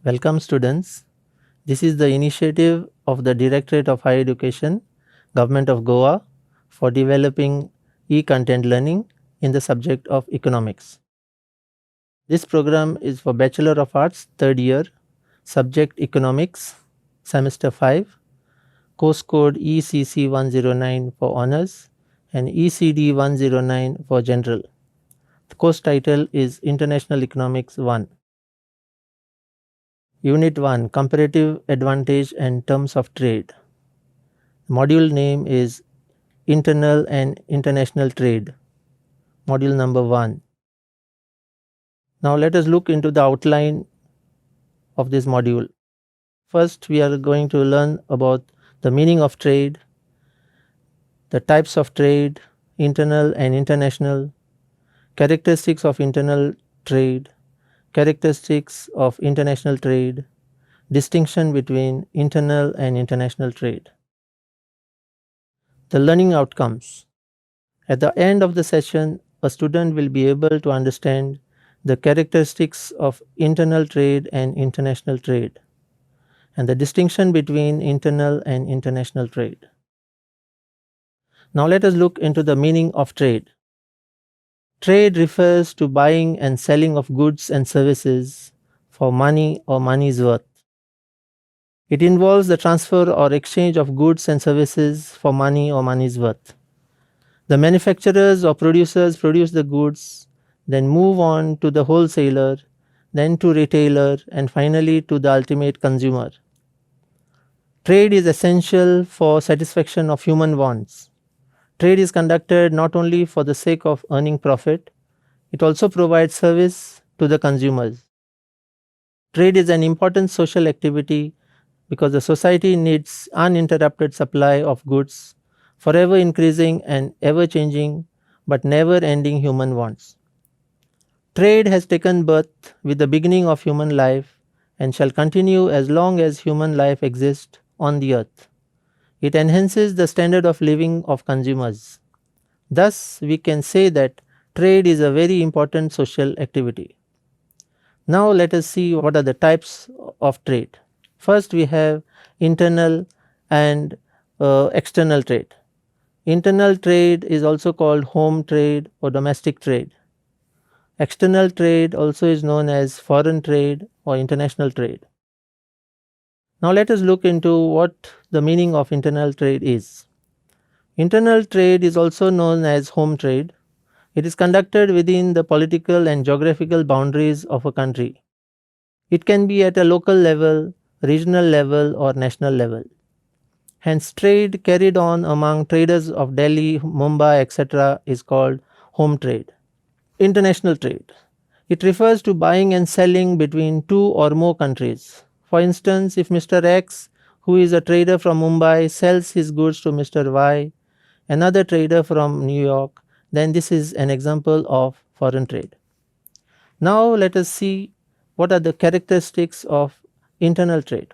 Welcome students. This is the initiative of the Directorate of Higher Education, Government of Goa for developing e-content learning in the subject of economics. This program is for Bachelor of Arts 3rd year, subject economics, semester 5, course code ECC 109 for honors and ECD 109 for general. The course title is International Economics 1. Unit 1 Comparative Advantage and Terms of Trade. Module name is Internal and International Trade. Module number 1. Now let us look into the outline of this module. First, we are going to learn about the meaning of trade, the types of trade, internal and international, characteristics of internal trade, characteristics of international trade, distinction between internal and international trade. The learning outcomes. At the end of the session, a student will be able to understand the characteristics of internal trade and international trade, and the distinction between internal and international trade. Now let us look into the meaning of trade. Trade refers to buying and selling of goods and services for money or money's worth. It involves the transfer or exchange of goods and services for money or money's worth. The manufacturers or producers produce the goods, then move on to the wholesaler, then to retailer, and finally to the ultimate consumer. Trade is essential for satisfaction of human wants. Trade is conducted not only for the sake of earning profit, it also provides service to the consumers. Trade is an important social activity because the society needs uninterrupted supply of goods, forever increasing and ever changing but never ending human wants. Trade has taken birth with the beginning of human life and shall continue as long as human life exists on the earth. It enhances the standard of living of consumers. Thus, we can say that trade is a very important social activity. Now, let us see what are the types of trade. First, we have internal and external trade. Internal trade is also called home trade or domestic trade. External trade also is known as foreign trade or international trade. Now let us look into what the meaning of internal trade is. Internal trade is also known as home trade. It is conducted within the political and geographical boundaries of a country. It can be at a local level, regional level, or national level. Hence, trade carried on among traders of Delhi, Mumbai, etc. is called home trade. International trade. It refers to buying and selling between two or more countries. For instance, if Mr. X, who is a trader from Mumbai, sells his goods to Mr. Y, another trader from New York, then this is an example of foreign trade. Now let us see what are the characteristics of internal trade.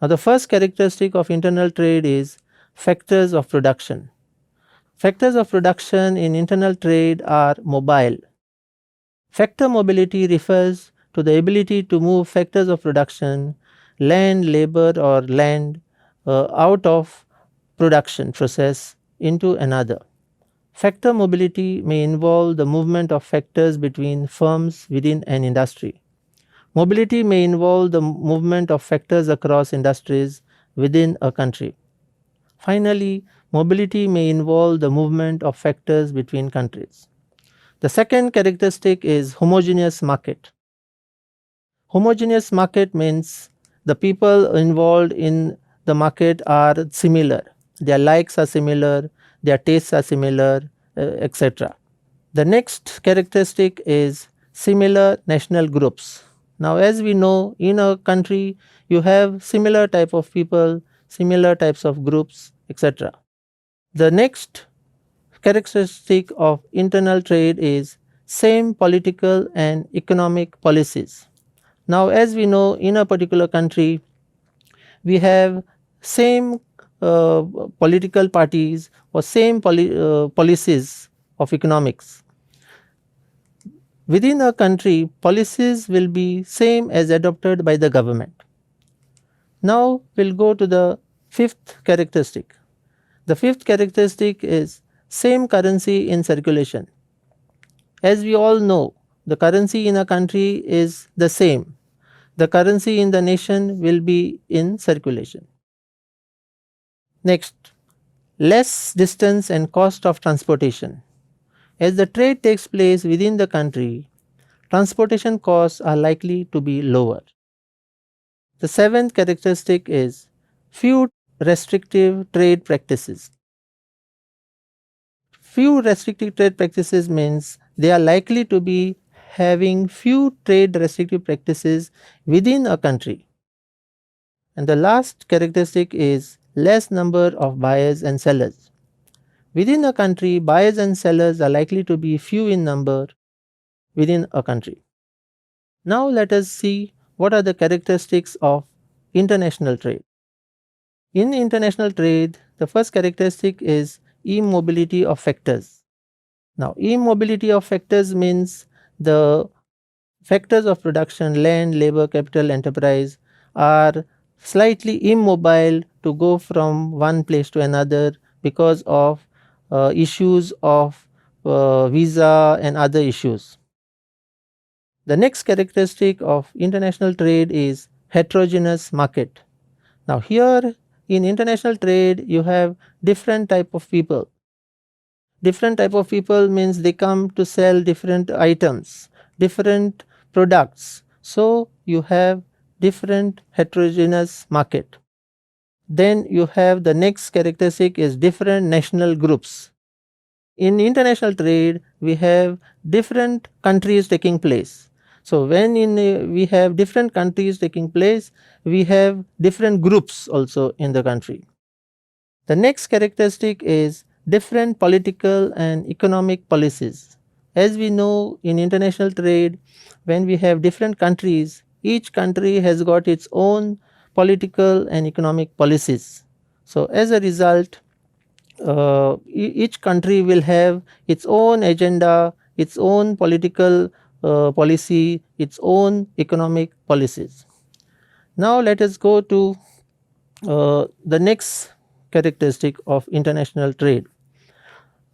Now the first characteristic of internal trade is factors of production. Factors of production in internal trade are mobile. Factor mobility refers to the ability to move factors of production, land, labor or land out of production process into another. Factor mobility may involve the movement of factors between firms within an industry. Mobility may involve the movement of factors across industries within a country. Finally, mobility may involve the movement of factors between countries. The second characteristic is homogeneous market. Homogeneous market means the people involved in the market are similar. Their likes are similar, their tastes are similar, etc. The next characteristic is similar national groups. Now, as we know, in a country you have similar type of people, similar types of groups, etc. The next characteristic of internal trade is same political and economic policies. Now, as we know, in a particular country we have same political parties or same policies of economics. Within a country, policies will be same as adopted by the government. Now we'll go to the fifth characteristic. The fifth characteristic is same currency in circulation. As we all know, the currency in a country is the same. The currency in the nation will be in circulation. Next, less distance and cost of transportation. As the trade takes place within the country, transportation costs are likely to be lower. The seventh characteristic is few restrictive trade practices. Few restrictive trade practices means they are likely to be having few trade restrictive practices within a country. And the last characteristic is less number of buyers and sellers. Within a country, buyers and sellers are likely to be few in number within a country. Now let us see what are the characteristics of international trade. In international trade, the first characteristic is immobility of factors. Now, immobility of factors means the factors of production, land, labor, capital, enterprise are slightly immobile to go from one place to another because of issues of visa and other issues. The next characteristic of international trade is heterogeneous market. Now, here in international trade you have different type of people. Different type of people means they come to sell different items, different products. So, you have different heterogeneous market. Then you have the next characteristic is different national groups. In international trade, we have different countries taking place. So, when we have different countries taking place, we have different groups also in the country. The next characteristic is different political and economic policies. As we know in international trade, when we have different countries, each country has got its own political and economic policies. So, as a result, each country will have its own agenda, its own political policy, its own economic policies. Now, let us go to the next characteristic of international trade.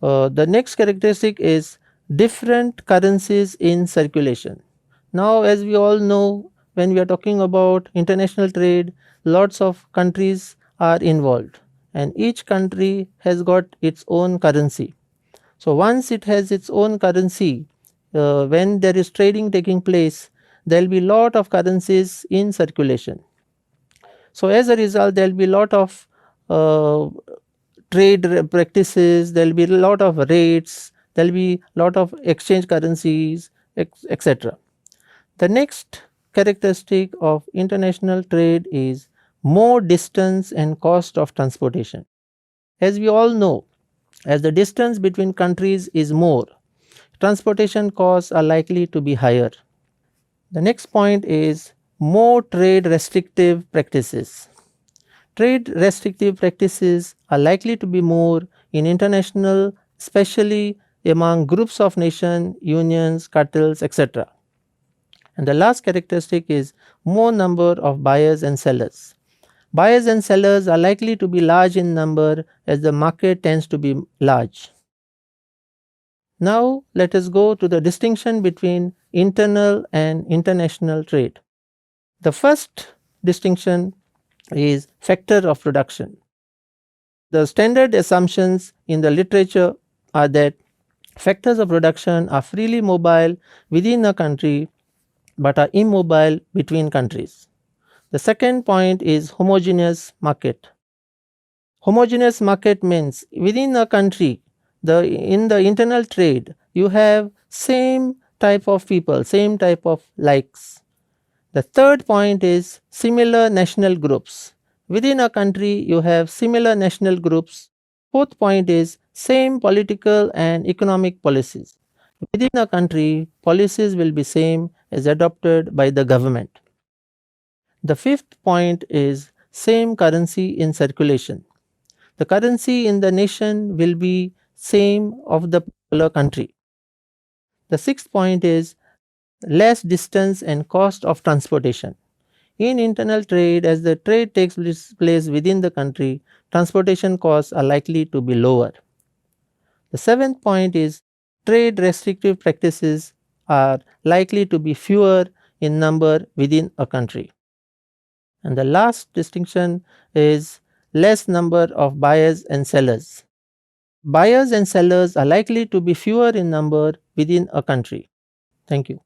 The next characteristic is different currencies in circulation. Now, as we all know, when we are talking about international trade, lots of countries are involved and each country has got its own currency. So, once it has its own currency, when there is trading taking place, there will be lot of currencies in circulation. So, as a result, there will be lot of uh, trade practices, there will be a lot of rates, there will be lot of exchange currencies, etc. The next characteristic of international trade is more distance and cost of transportation. As we all know, as the distance between countries is more, transportation costs are likely to be higher. The next point is more trade restrictive practices. Trade restrictive practices are likely to be more in international, especially among groups of nations, unions, cartels, etc. And the last characteristic is more number of buyers and sellers. Buyers and sellers are likely to be large in number as the market tends to be large. Now, let us go to the distinction between internal and international trade. The first distinction is factor of production. The standard assumptions in the literature are that factors of production are freely mobile within a country but are immobile between countries. The second point is homogeneous market. Homogeneous market means within a country, in the internal trade, you have same type of people, same type of likes. The third point is similar national groups. Within a country, you have similar national groups. Fourth point is same political and economic policies. Within a country, policies will be same as adopted by the government. The fifth point is same currency in circulation. The currency in the nation will be same of the particular country. The sixth point is less distance and cost of transportation. In internal trade, as the trade takes place within the country, transportation costs are likely to be lower. The seventh point is trade restrictive practices are likely to be fewer in number within a country. And the last distinction is less number of buyers and sellers. Buyers and sellers are likely to be fewer in number within a country. Thank you.